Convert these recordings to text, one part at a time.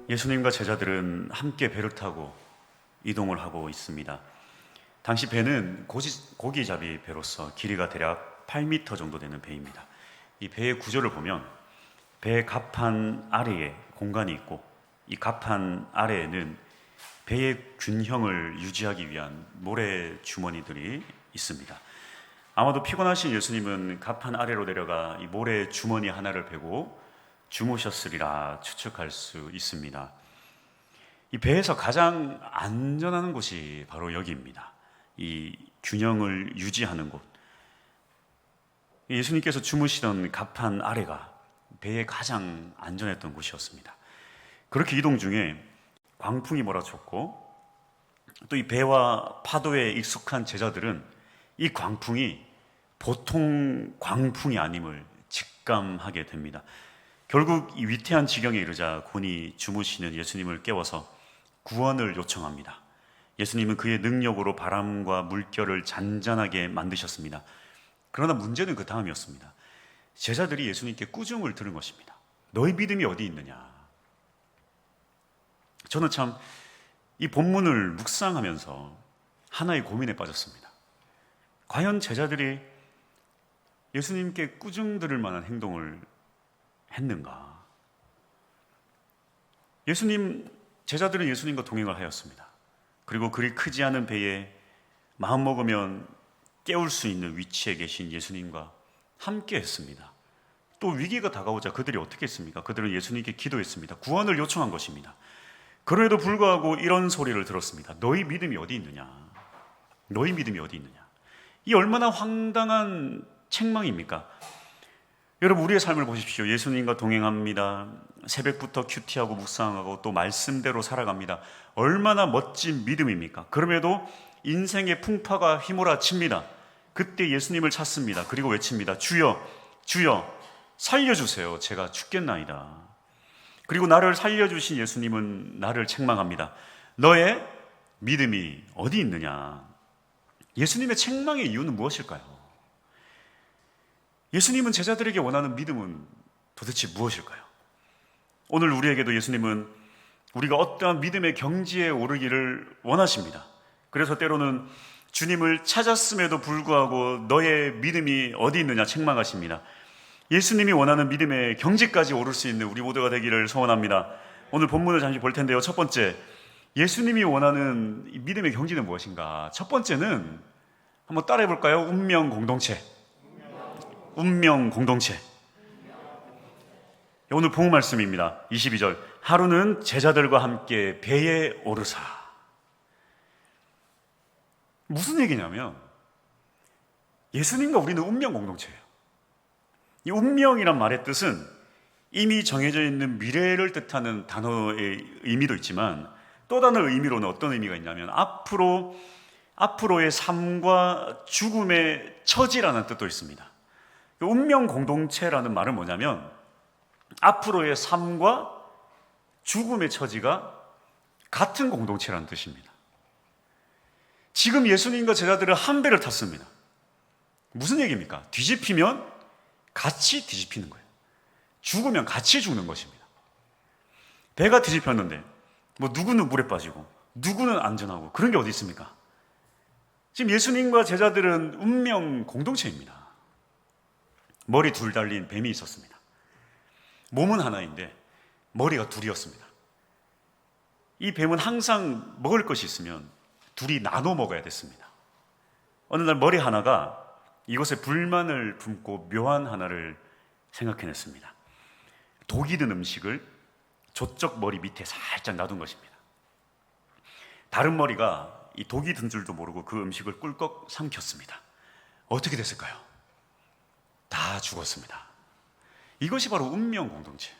예수님과 제자들은 함께 배를 타고 이동을 하고 있습니다. 당시 배는 고기잡이 배로서 길이가 대략 8m 정도 되는 배입니다. 이 배의 구조를 보면 배 갑판 아래에 공간이 있고, 이 갑판 아래에는 배의 균형을 유지하기 위한 모래 주머니들이 있습니다. 아마도 피곤하신 예수님은 갑판 아래로 내려가 이 모래 주머니 하나를 베고 주무셨으리라 추측할 수 있습니다. 이 배에서 가장 안전한 곳이 바로 여기입니다. 이 균형을 유지하는 곳. 예수님께서 주무시던 갑판 아래가 배에 가장 안전했던 곳이었습니다. 그렇게 이동 중에 광풍이 몰아쳤고, 또 이 배와 파도에 익숙한 제자들은 이 광풍이 보통 광풍이 아님을 직감하게 됩니다. 결국 이 위태한 지경에 이르자 곤히 주무시는 예수님을 깨워서 구원을 요청합니다. 예수님은 그의 능력으로 바람과 물결을 잔잔하게 만드셨습니다. 그러나 문제는 그 다음이었습니다. 제자들이 예수님께 꾸중을 들은 것입니다. 너희 믿음이 어디 있느냐? 저는 참 이 본문을 묵상하면서 하나의 고민에 빠졌습니다. 과연 제자들이 예수님께 꾸중 들을 만한 행동을 했는가? 제자들은 예수님과 동행을 하였습니다. 그리고 그리 크지 않은 배에 마음 먹으면 깨울 수 있는 위치에 계신 예수님과 함께 했습니다. 또 위기가 다가오자 그들이 어떻게 했습니까? 그들은 예수님께 기도했습니다. 구원을 요청한 것입니다. 그럼에도 불구하고 이런 소리를 들었습니다. 너희 믿음이 어디 있느냐? 너희 믿음이 어디 있느냐? 이 얼마나 황당한 책망입니까? 여러분, 우리의 삶을 보십시오. 예수님과 동행합니다. 새벽부터 큐티하고 묵상하고 또 말씀대로 살아갑니다. 얼마나 멋진 믿음입니까? 그럼에도 인생의 풍파가 휘몰아칩니다. 그때 예수님을 찾습니다. 그리고 외칩니다. 주여, 주여, 살려주세요. 제가 죽겠나이다. 그리고 나를 살려주신 예수님은 나를 책망합니다. 너의 믿음이 어디 있느냐? 예수님의 책망의 이유는 무엇일까요? 예수님은 제자들에게 원하는 믿음은 도대체 무엇일까요? 오늘 우리에게도 예수님은 우리가 어떠한 믿음의 경지에 오르기를 원하십니다. 그래서 때로는 주님을 찾았음에도 불구하고 너의 믿음이 어디 있느냐 책망하십니다. 예수님이 원하는 믿음의 경지까지 오를 수 있는 우리 모두가 되기를 소원합니다. 오늘 본문을 잠시 볼 텐데요. 첫 번째, 예수님이 원하는 믿음의 경지는 무엇인가? 첫 번째는 한번 따라해 볼까요? 운명 공동체. 운명 공동체. 오늘 본문 말씀입니다. 22절. 하루는 제자들과 함께 배에 오르사. 무슨 얘기냐면 예수님과 우리는 운명 공동체예요. 이 운명이란 말의 뜻은 이미 정해져 있는 미래를 뜻하는 단어의 의미도 있지만 또 다른 의미로는 어떤 의미가 있냐면 앞으로의 삶과 죽음의 처지라는 뜻도 있습니다. 운명 공동체라는 말은 뭐냐면 앞으로의 삶과 죽음의 처지가 같은 공동체라는 뜻입니다. 지금 예수님과 제자들은 한 배를 탔습니다. 무슨 얘기입니까? 뒤집히면 같이 뒤집히는 거예요. 죽으면 같이 죽는 것입니다. 배가 뒤집혔는데 누구는 물에 빠지고 누구는 안전하고 그런 게 어디 있습니까? 지금 예수님과 제자들은 운명 공동체입니다. 머리 둘 달린 뱀이 있었습니다. 몸은 하나인데 머리가 둘이었습니다. 이 뱀은 항상 먹을 것이 있으면 둘이 나눠 먹어야 됐습니다. 어느 날 머리 하나가 이것에 불만을 품고 묘한 하나를 생각해냈습니다. 독이 든 음식을 저쪽 머리 밑에 살짝 놔둔 것입니다. 다른 머리가 이 독이 든 줄도 모르고 그 음식을 꿀꺽 삼켰습니다. 어떻게 됐을까요? 다 죽었습니다. 이것이 바로 운명 공동체.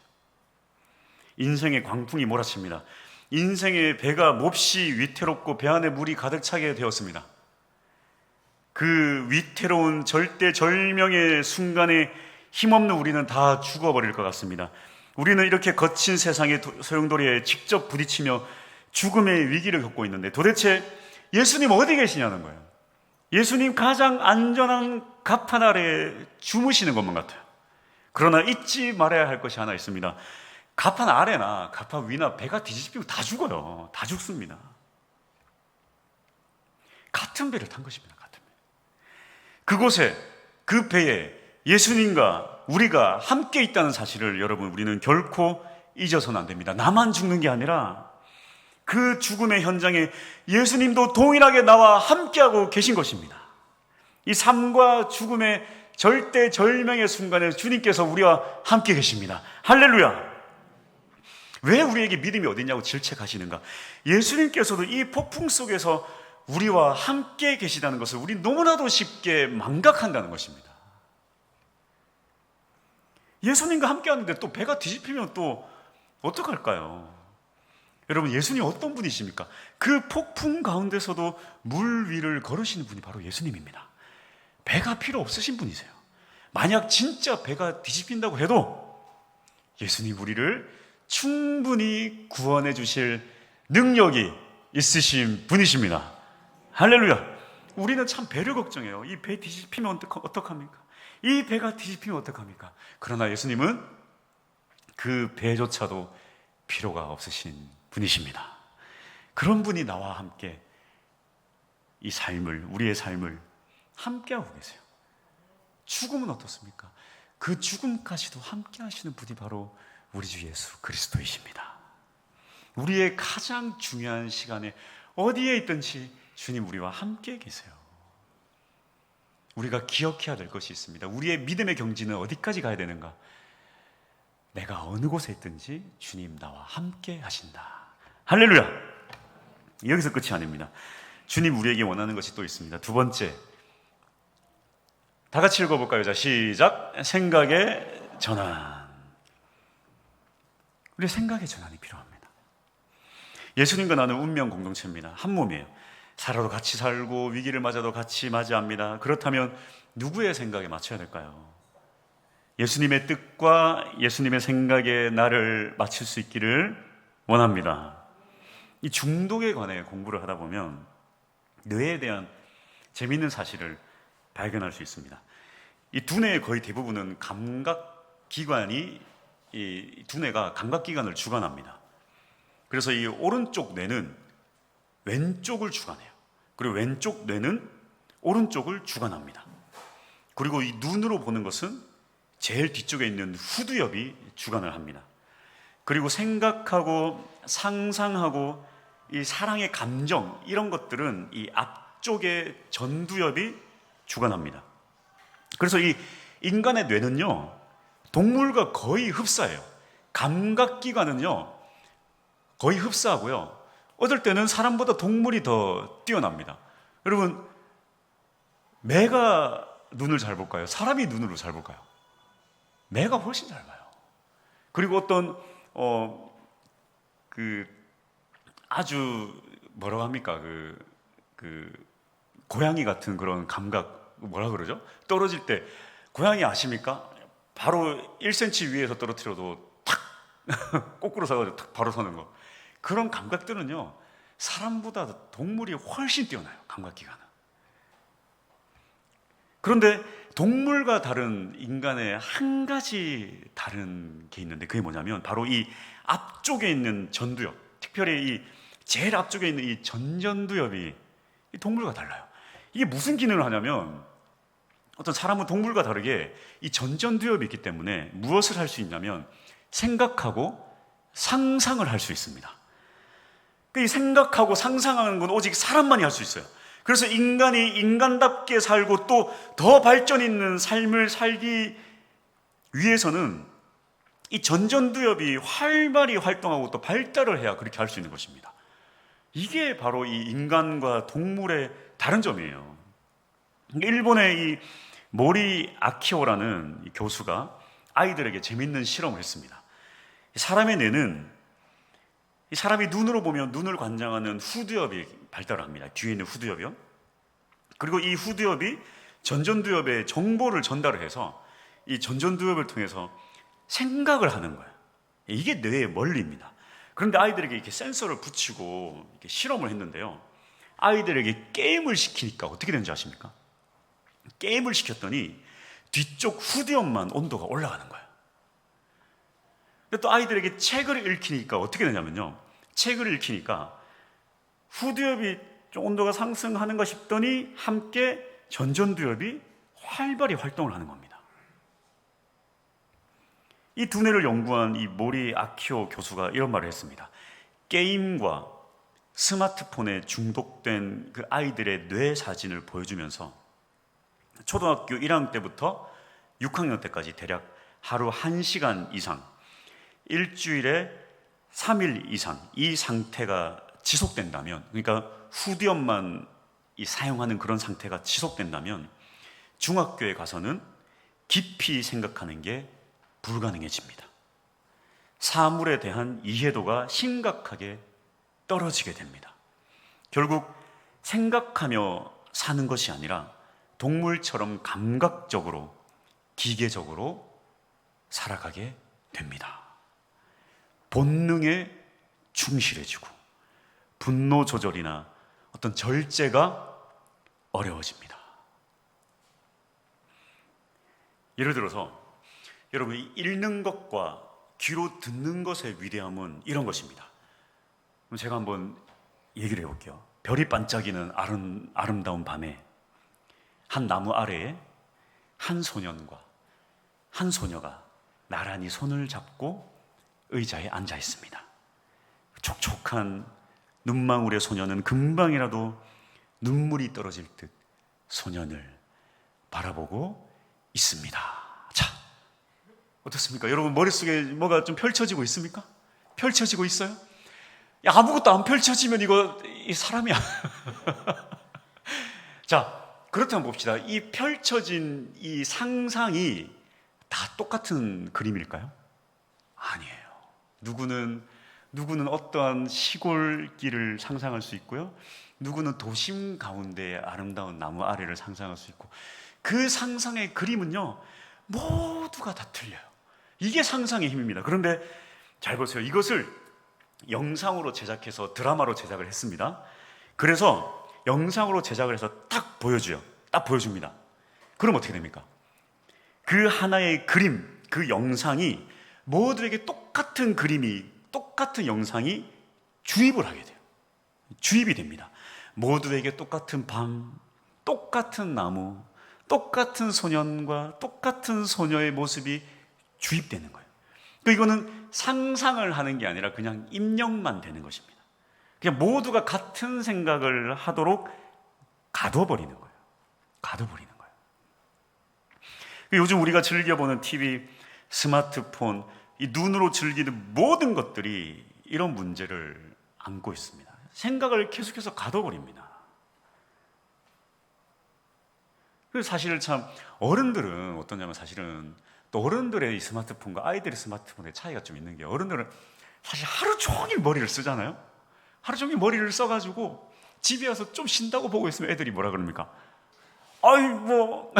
인생의 광풍이 몰아칩니다. 인생의 배가 몹시 위태롭고 배 안에 물이 가득 차게 되었습니다. 그 위태로운 절대절명의 순간에 힘없는 우리는 다 죽어버릴 것 같습니다. 우리는 이렇게 거친 세상의 소용돌이에 직접 부딪히며 죽음의 위기를 겪고 있는데 도대체 예수님 어디 계시냐는 거예요. 예수님 가장 안전한 갑판 아래에 주무시는 것만 같아요. 그러나 잊지 말아야 할 것이 하나 있습니다. 가판 아래나 가판 위나 배가 뒤집히고 다 죽어요. 다 죽습니다. 같은 배를 탄 것입니다. 같은 배. 그곳에, 그 배에 예수님과 우리가 함께 있다는 사실을 여러분, 우리는 결코 잊어서는 안 됩니다. 나만 죽는 게 아니라 그 죽음의 현장에 예수님도 동일하게 나와 함께하고 계신 것입니다. 이 삶과 죽음의 절대절명의 순간에 주님께서 우리와 함께 계십니다. 할렐루야! 왜 우리에게 믿음이 어디냐고 질책하시는가? 예수님께서도 이 폭풍 속에서 우리와 함께 계시다는 것을 우리 너무나도 쉽게 망각한다는 것입니다. 예수님과 함께 하는데 또 배가 뒤집히면 또 어떡할까요? 여러분, 예수님 어떤 분이십니까? 그 폭풍 가운데서도 물 위를 걸으시는 분이 바로 예수님입니다. 배가 필요 없으신 분이세요. 만약 진짜 배가 뒤집힌다고 해도 예수님 우리를 충분히 구원해 주실 능력이 있으신 분이십니다. 할렐루야. 우리는 참 배를 걱정해요. 이 배 뒤집히면 어떡합니까? 이 배가 뒤집히면 어떡합니까? 그러나 예수님은 그 배조차도 필요가 없으신 분이십니다. 그런 분이 나와 함께 이 삶을, 우리의 삶을 함께하고 계세요. 죽음은 어떻습니까? 그 죽음까지도 함께 하시는 분이 바로 우리 주 예수 그리스도이십니다. 우리의 가장 중요한 시간에 어디에 있든지 주님 우리와 함께 계세요. 우리가 기억해야 될 것이 있습니다. 우리의 믿음의 경지는 어디까지 가야 되는가? 내가 어느 곳에 있든지 주님 나와 함께 하신다. 할렐루야! 여기서 끝이 아닙니다. 주님 우리에게 원하는 것이 또 있습니다. 두 번째, 다 같이 읽어볼까요? 자, 시작. 생각의 전환. 우리의 생각의 전환이 필요합니다. 예수님과 나는 운명 공동체입니다. 한 몸이에요. 살아도 같이 살고 위기를 맞아도 같이 맞이합니다. 그렇다면 누구의 생각에 맞춰야 될까요? 예수님의 뜻과 예수님의 생각에 나를 맞출 수 있기를 원합니다. 이 중독에 관해 공부를 하다 보면 뇌에 대한 재미있는 사실을 발견할 수 있습니다. 이 두뇌의 거의 대부분은 감각기관이, 이 두뇌가 감각기관을 주관합니다. 그래서 이 오른쪽 뇌는 왼쪽을 주관해요. 그리고 왼쪽 뇌는 오른쪽을 주관합니다. 그리고 이 눈으로 보는 것은 제일 뒤쪽에 있는 후두엽이 주관을 합니다. 그리고 생각하고 상상하고 이 사랑의 감정, 이런 것들은 이 앞쪽의 전두엽이 주관합니다. 그래서 이 인간의 뇌는요, 동물과 거의 흡사해요. 감각기관은요 거의 흡사하고요, 어떨 때는 사람보다 동물이 더 뛰어납니다. 여러분, 매가 눈을 잘 볼까요? 사람이 눈으로 잘 볼까요? 매가 훨씬 잘 봐요. 그리고 어떤 아주 뭐라고 합니까? 고양이 같은 그런 감각, 뭐라 그러죠? 떨어질 때 고양이 아십니까? 바로 1cm 위에서 떨어뜨려도 탁 거꾸로 서가지고 탁 바로 서는 거. 그런 감각들은요 사람보다 동물이 훨씬 뛰어나요. 감각기관은. 그런데 동물과 다른 인간의 한 가지 다른 게 있는데, 그게 뭐냐면 바로 이 앞쪽에 있는 전두엽, 특별히 이 제일 앞쪽에 있는 이 전전두엽이 이 동물과 달라요. 이게 무슨 기능을 하냐면, 어떤 사람은 동물과 다르게 이 전전두엽이 있기 때문에 무엇을 할 수 있냐면 생각하고 상상을 할 수 있습니다. 이 생각하고 상상하는 건 오직 사람만이 할 수 있어요. 그래서 인간이 인간답게 살고 또 더 발전 있는 삶을 살기 위해서는 이 전전두엽이 활발히 활동하고 또 발달을 해야 그렇게 할 수 있는 것입니다. 이게 바로 이 인간과 동물의 다른 점이에요. 일본의 이 모리 아키오라는 이 교수가 아이들에게 재밌는 실험을 했습니다. 사람의 뇌는, 이 사람이 눈으로 보면 눈을 관장하는 후두엽이 발달을 합니다. 뒤에 있는 후두엽이요. 그리고 이 후두엽이 전전두엽에 정보를 전달을 해서 이 전전두엽을 통해서 생각을 하는 거예요. 이게 뇌의 원리입니다. 그런데 아이들에게 이렇게 센서를 붙이고 이렇게 실험을 했는데요, 아이들에게 게임을 시키니까 어떻게 되는지 아십니까? 게임을 시켰더니 뒤쪽 후두엽만 온도가 올라가는 거예요. 근데 또 아이들에게 책을 읽히니까 어떻게 되냐면요, 책을 읽히니까 후두엽이 좀 온도가 상승하는가 싶더니 함께 전전두엽이 활발히 활동을 하는 겁니다. 이 두뇌를 연구한 이 모리 아키오 교수가 이런 말을 했습니다. 게임과 스마트폰에 중독된 그 아이들의 뇌 사진을 보여주면서 초등학교 1학년 때부터 6학년 때까지 대략 하루 1시간 이상, 일주일에 3일 이상 이 상태가 지속된다면, 그러니까 후두엽만 사용하는 그런 상태가 지속된다면 중학교에 가서는 깊이 생각하는 게 불가능해집니다. 사물에 대한 이해도가 심각하게 떨어지게 됩니다. 결국 생각하며 사는 것이 아니라 동물처럼 감각적으로, 기계적으로 살아가게 됩니다. 본능에 충실해지고 분노 조절이나 어떤 절제가 어려워집니다. 예를 들어서 여러분, 읽는 것과 귀로 듣는 것의 위대함은 이런 것입니다. 그럼 제가 한번 얘기를 해볼게요. 별이 반짝이는 아름다운 밤에 한 나무 아래에 한 소년과 한 소녀가 나란히 손을 잡고 의자에 앉아 있습니다. 촉촉한 눈망울의 소녀는 금방이라도 눈물이 떨어질 듯 소년을 바라보고 있습니다. 자, 어떻습니까? 여러분 머릿속에 뭐가 좀 펼쳐지고 있습니까? 펼쳐지고 있어요? 야, 아무것도 안 펼쳐지면 이 사람이야. 자, 그렇다면 봅시다. 이 펼쳐진 이 상상이 다 똑같은 그림일까요? 아니에요. 누구는 어떠한 시골길을 상상할 수 있고요. 누구는 도심 가운데의 아름다운 나무 아래를 상상할 수 있고, 그 상상의 그림은요, 모두가 다 틀려요. 이게 상상의 힘입니다. 그런데 잘 보세요. 이것을 영상으로 제작해서 드라마로 제작을 했습니다. 그래서 영상으로 제작을 해서 딱 보여줘요. 딱 보여줍니다. 그럼 어떻게 됩니까? 그 하나의 그림, 그 영상이 모두에게 똑같은 그림이, 똑같은 영상이 주입을 하게 돼요. 주입이 됩니다. 모두에게 똑같은 밤, 똑같은 나무, 똑같은 소년과 똑같은 소녀의 모습이 주입되는 거예요. 이거는 상상을 하는 게 아니라 그냥 입력만 되는 것입니다. 그냥 모두가 같은 생각을 하도록 가둬버리는 거예요. 가둬버리는 거예요. 요즘 우리가 즐겨보는 TV, 스마트폰, 이 눈으로 즐기는 모든 것들이 이런 문제를 안고 있습니다. 생각을 계속해서 가둬버립니다. 그래서 사실 참 어른들은 어떠냐면, 사실은 또 어른들의 이 스마트폰과 아이들의 스마트폰의 차이가 좀 있는 게, 어른들은 사실 하루 종일 머리를 쓰잖아요. 하루 종일 머리를 써가지고 집에 와서 좀 쉰다고 보고 있으면 애들이 뭐라 그럽니까? 아이 뭐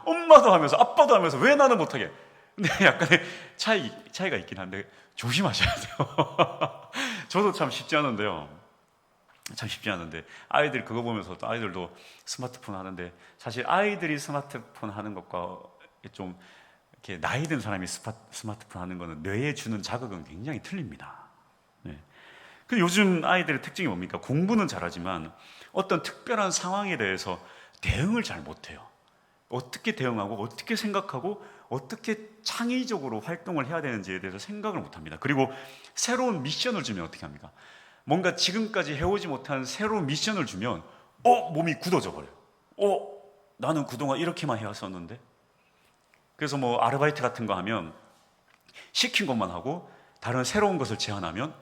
엄마도 하면서 아빠도 하면서 왜 나는 못하게. 근데 약간의 차이가 있긴 한데 조심하셔야 돼요. 저도 참 쉽지 않은데요. 참 쉽지 않은데 아이들 그거 보면서 또 아이들도 스마트폰 하는데, 사실 아이들이 스마트폰 하는 것과 좀 이렇게 나이 든 사람이 스마트폰 하는 거는 뇌에 주는 자극은 굉장히 틀립니다. 네. 근데 요즘 아이들의 특징이 뭡니까? 공부는 잘하지만 어떤 특별한 상황에 대해서 대응을 잘 못해요. 어떻게 대응하고 어떻게 생각하고 어떻게 창의적으로 활동을 해야 되는지에 대해서 생각을 못합니다. 그리고 새로운 미션을 주면 어떻게 합니까? 뭔가 지금까지 해오지 못한 새로운 미션을 주면 몸이 굳어져 버려요. 나는 그동안 이렇게만 해왔었는데. 그래서 뭐 아르바이트 같은 거 하면 시킨 것만 하고 다른 새로운 것을 제안하면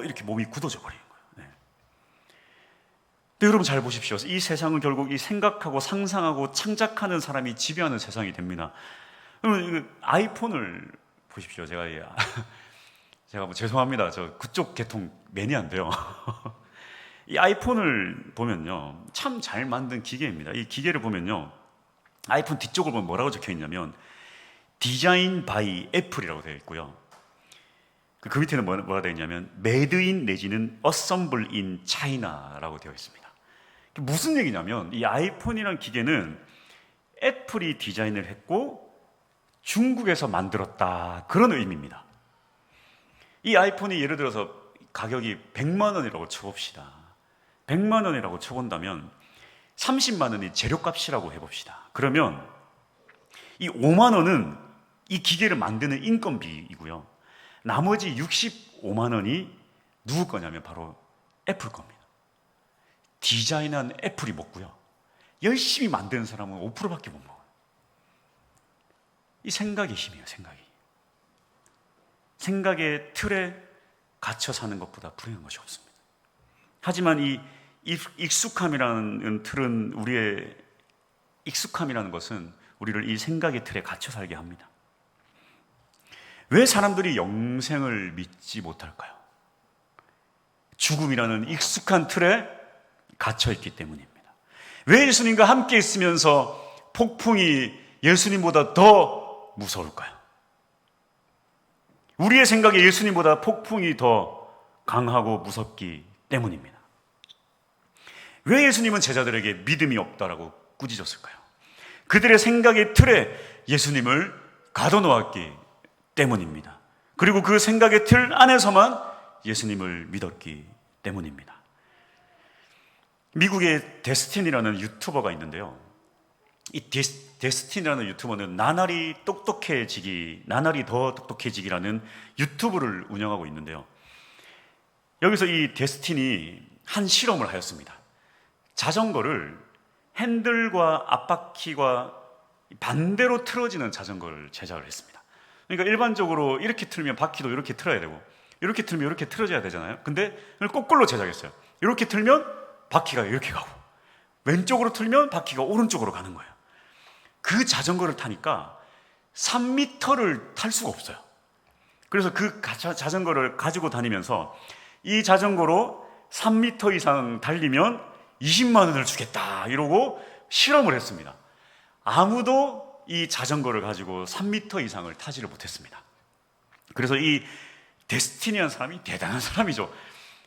이렇게 몸이 굳어져 버리는 거예요. 네. 근데 여러분 잘 보십시오. 이 세상은 결국 이 생각하고 상상하고 창작하는 사람이 지배하는 세상이 됩니다. 여러분 아이폰을 보십시오. 제가 뭐 죄송합니다. 저 그쪽 계통 매니아인데요. 이 아이폰을 보면요, 참 잘 만든 기계입니다. 이 기계를 보면요, 아이폰 뒤쪽을 보면 뭐라고 적혀 있냐면 디자인 바이 애플이라고 되어 있고요. 그 밑에는 뭐가 되어 있냐면 메이드 인 내지는 어셈블 인 차이나라고 되어 있습니다. 무슨 얘기냐면 이 아이폰이라는 기계는 애플이 디자인을 했고 중국에서 만들었다, 그런 의미입니다. 이 아이폰이 예를 들어서 가격이 100만 원이라고 쳐봅시다. 100만 원이라고 쳐본다면 30만 원이 재료값이라고 해봅시다. 그러면 이 5만 원은 이 기계를 만드는 인건비이고요. 나머지 65만 원이 누구 거냐면 바로 애플 겁니다. 디자인한 애플이 먹고요. 열심히 만드는 사람은 5%밖에 못 먹어요. 이 생각의 힘이에요, 생각이. 생각의 틀에 갇혀 사는 것보다 불행한 것이 없습니다. 하지만 이 익숙함이라는 틀은 우리의 익숙함이라는 것은 우리를 이 생각의 틀에 갇혀 살게 합니다. 왜 사람들이 영생을 믿지 못할까요? 죽음이라는 익숙한 틀에 갇혀 있기 때문입니다. 왜 예수님과 함께 있으면서 폭풍이 예수님보다 더 무서울까요? 우리의 생각에 예수님보다 폭풍이 더 강하고 무섭기 때문입니다. 왜 예수님은 제자들에게 믿음이 없다라고 꾸짖었을까요? 그들의 생각의 틀에 예수님을 가둬놓았기 때문입니다. 그리고 그 생각의 틀 안에서만 예수님을 믿었기 때문입니다. 미국의 데스틴이라는 유튜버가 있는데요. 이 데스틴이라는 유튜버는 나날이 더 똑똑해지기라는 유튜브를 운영하고 있는데요. 여기서 이 데스틴이 한 실험을 하였습니다. 자전거를 핸들과 앞바퀴가 반대로 틀어지는 자전거를 제작을 했습니다. 그러니까 일반적으로 이렇게 틀면 바퀴도 이렇게 틀어야 되고, 이렇게 틀면 이렇게 틀어져야 되잖아요. 근데 그걸 거꾸로 제작했어요. 이렇게 틀면 바퀴가 이렇게 가고, 왼쪽으로 틀면 바퀴가 오른쪽으로 가는 거예요. 그 자전거를 타니까 3m를 탈 수가 없어요. 그래서 그 자전거를 가지고 다니면서 이 자전거로 3m 이상 달리면 20만 원을 주겠다 이러고 실험을 했습니다. 아무도 이 자전거를 가지고 3m 이상을 타지를 못했습니다. 그래서 이 데스티니한 사람이 대단한 사람이죠.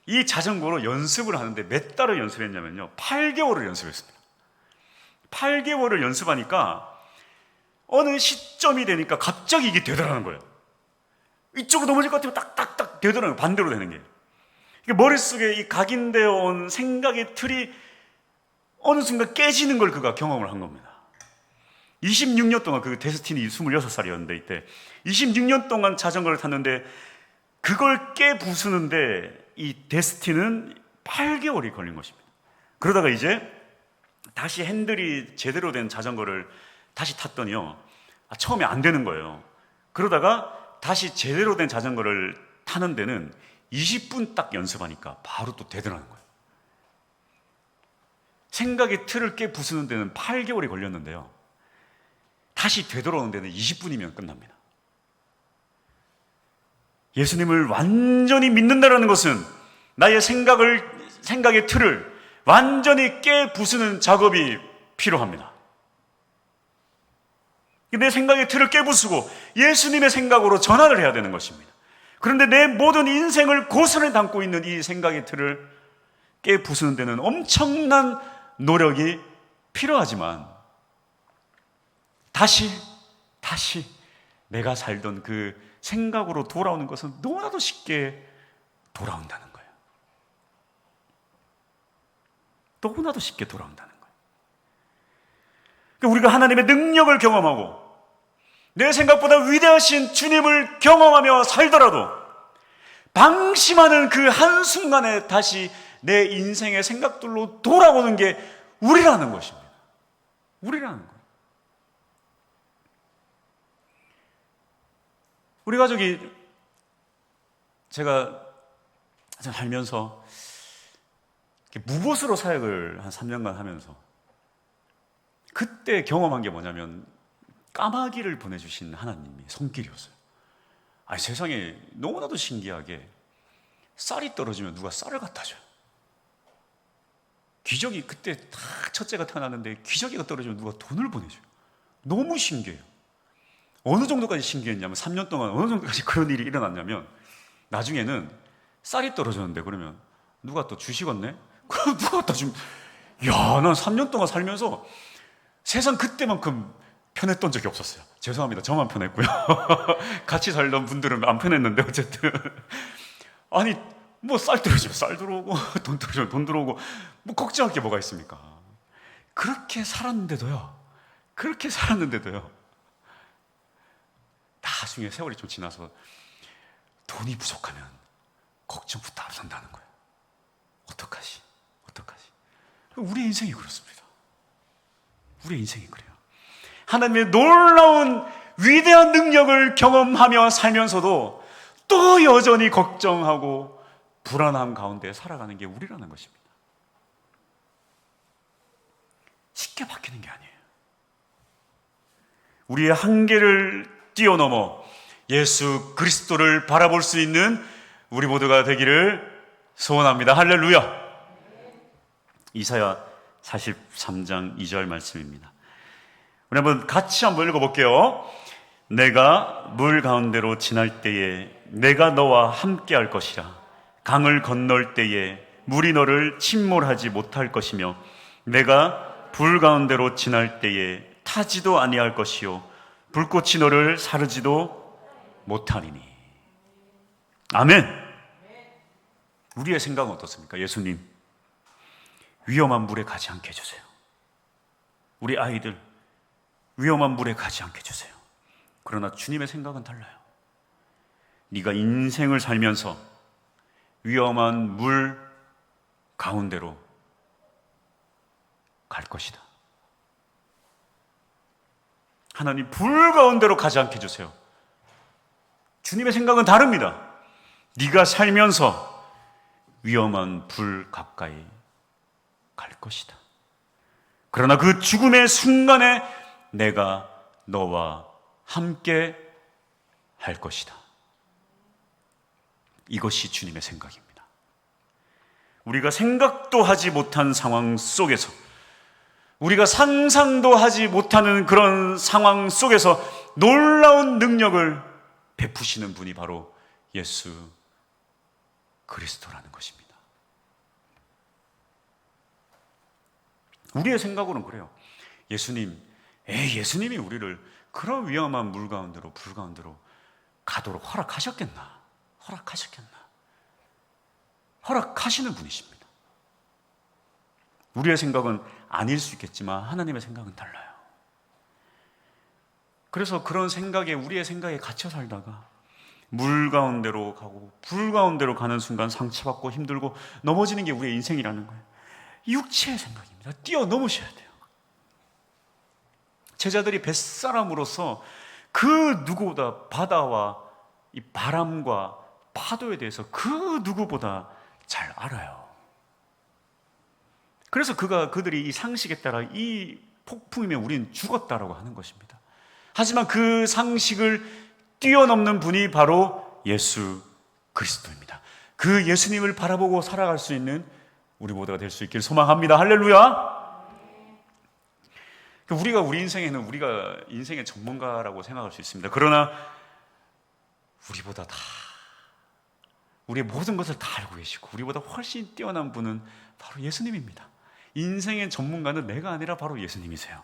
이 자전거로 연습을 하는데 몇 달을 연습했냐면요, 8개월을 연습했습니다. 8개월을 연습하니까 어느 시점이 되니까 갑자기 이게 되더라는 거예요. 이쪽으로 넘어질 것 같으면 딱딱딱 되더라는 거예요. 반대로 되는 게. 머릿속에 이 각인되어 온 생각의 틀이 어느 순간 깨지는 걸 그가 경험을 한 겁니다. 26년 동안, 그 데스틴이 26살이었는데 이때 26년 동안 자전거를 탔는데 그걸 깨부수는데 이 데스틴은 8개월이 걸린 것입니다. 그러다가 이제 다시 핸들이 제대로 된 자전거를 다시 탔더니요, 처음에 안 되는 거예요. 그러다가 다시 제대로 된 자전거를 타는 데는 20분 딱 연습하니까 바로 또 되더라는 거예요. 생각의 틀을 깨부수는 데는 8개월이 걸렸는데요, 다시 되돌아오는 데는 20분이면 끝납니다. 예수님을 완전히 믿는다는 것은 나의 생각의 틀을 완전히 깨부수는 작업이 필요합니다. 내 생각의 틀을 깨부수고 예수님의 생각으로 전환을 해야 되는 것입니다. 그런데 내 모든 인생을 고스란히 담고 있는 이 생각의 틀을 깨부수는 데는 엄청난 노력이 필요하지만 다시 내가 살던 그 생각으로 돌아오는 것은 너무나도 쉽게 돌아온다는 거예요. 너무나도 쉽게 돌아온다는 거예요. 그러니까 우리가 하나님의 능력을 경험하고 내 생각보다 위대하신 주님을 경험하며 살더라도 방심하는 그 한순간에 다시 내 인생의 생각들로 돌아오는 게 우리라는 것입니다. 우리라는 거예요. 우리 가족이, 제가 살면서 무보수로 사역을 한 3년간 하면서 그때 경험한 게 뭐냐면 까마귀를 보내주신 하나님의 손길이었어요. 아니, 세상에 너무나도 신기하게 쌀이 떨어지면 누가 쌀을 갖다 줘요. 기저귀, 그때 다 첫째가 태어났는데 기저귀가 떨어지면 누가 돈을 보내줘요. 너무 신기해요. 어느 정도까지 신기했냐면 3년 동안 어느 정도까지 그런 일이 일어났냐면 나중에는 쌀이 떨어졌는데 그러면 누가 또 주시겠네? 그럼 누가 갖다 주면, 야, 난 3년 동안 살면서 세상 그때만큼 편했던 적이 없었어요. 죄송합니다. 저만 편했고요. 같이 살던 분들은 안 편했는데 어쨌든 아니 뭐 쌀 들어오면 쌀 들어오고 돈 들어오면 돈 들어오고 뭐 걱정할 게 뭐가 있습니까? 그렇게 살았는데도요. 나중에 세월이 좀 지나서 돈이 부족하면 걱정부터 앞선다는 거예요. 어떡하지? 우리 인생이 그렇습니다. 우리 인생이 그래요. 하나님의 놀라운 위대한 능력을 경험하며 살면서도 또 여전히 걱정하고 불안함 가운데 살아가는 게 우리라는 것입니다. 쉽게 바뀌는 게 아니에요. 우리의 한계를 뛰어넘어 예수 그리스도를 바라볼 수 있는 우리 모두가 되기를 소원합니다. 할렐루야. 이사야 43장 2절 말씀입니다. 우리 같이 한번 읽어볼게요. 내가 물 가운데로 지날 때에 내가 너와 함께 할 것이라. 강을 건널 때에 물이 너를 침몰하지 못할 것이며 내가 불 가운데로 지날 때에 타지도 아니할 것이요 불꽃이 너를 사르지도 못하리니. 아멘. 우리의 생각은 어떻습니까? 예수님, 위험한 물에 가지 않게 해주세요. 우리 아이들 위험한 물에 가지 않게 해주세요. 그러나 주님의 생각은 달라요. 네가 인생을 살면서 위험한 물 가운데로 갈 것이다. 하나님, 불 가운데로 가지 않게 해주세요. 주님의 생각은 다릅니다. 네가 살면서 위험한 불 가까이 갈 것이다. 그러나 그 죽음의 순간에 내가 너와 함께 할 것이다. 이것이 주님의 생각입니다. 우리가 생각도 하지 못한 상황 속에서, 우리가 상상도 하지 못하는 그런 상황 속에서 놀라운 능력을 베푸시는 분이 바로 예수 그리스도라는 것입니다. 우리의 생각으로는 그래요. 예수님이 우리를 그런 위험한 물 가운데로, 불 가운데로 가도록 허락하셨겠나? 허락하시는 분이십니다. 우리의 생각은 아닐 수 있겠지만 하나님의 생각은 달라요. 그래서 그런 생각에, 우리의 생각에 갇혀 살다가 물 가운데로 가고 불 가운데로 가는 순간 상처받고 힘들고 넘어지는 게 우리의 인생이라는 거예요. 육체의 생각입니다. 뛰어넘으셔야 돼요. 제자들이 뱃사람으로서 그 누구보다 바다와 이 바람과 파도에 대해서 그 누구보다 잘 알아요. 그래서 그들이 이 상식에 따라 이 폭풍이면 우리는 죽었다라고 하는 것입니다. 하지만 그 상식을 뛰어넘는 분이 바로 예수 그리스도입니다. 그 예수님을 바라보고 살아갈 수 있는 우리 모두가 될 수 있기를 소망합니다. 할렐루야. 우리가 우리 인생의 전문가라고 생각할 수 있습니다. 그러나 우리보다 우리의 모든 것을 다 알고 계시고 우리보다 훨씬 뛰어난 분은 바로 예수님입니다. 인생의 전문가는 내가 아니라 바로 예수님이세요.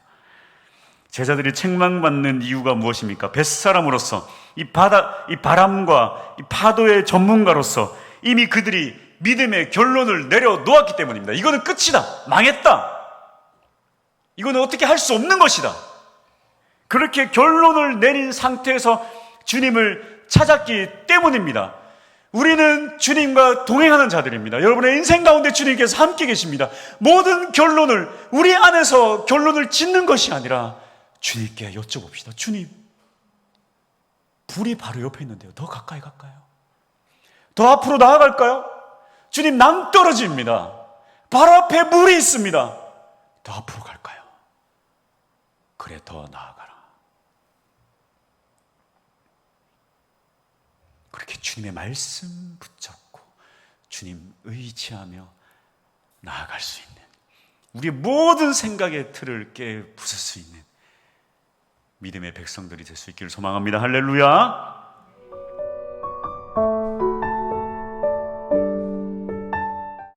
제자들이 책망받는 이유가 무엇입니까? 뱃사람으로서 이 바람과 이 파도의 전문가로서 이미 그들이 믿음의 결론을 내려놓았기 때문입니다. 이거는 끝이다. 망했다. 이거는 어떻게 할 수 없는 것이다. 그렇게 결론을 내린 상태에서 주님을 찾았기 때문입니다. 우리는 주님과 동행하는 자들입니다. 여러분의 인생 가운데 주님께서 함께 계십니다. 모든 결론을 우리 안에서 결론을 짓는 것이 아니라 주님께 여쭤봅시다. 주님, 불이 바로 옆에 있는데요. 더 가까이 갈까요? 더 앞으로 나아갈까요? 주님, 낭떠러지입니다. 바로 앞에 물이 있습니다. 더 앞으로 갈까요? 그래, 더 나아가라. 그렇게 주님의 말씀 붙잡고 주님 의지하며 나아갈 수 있는, 우리의 모든 생각의 틀을 깨 부술 수 있는 믿음의 백성들이 될 수 있기를 소망합니다. 할렐루야.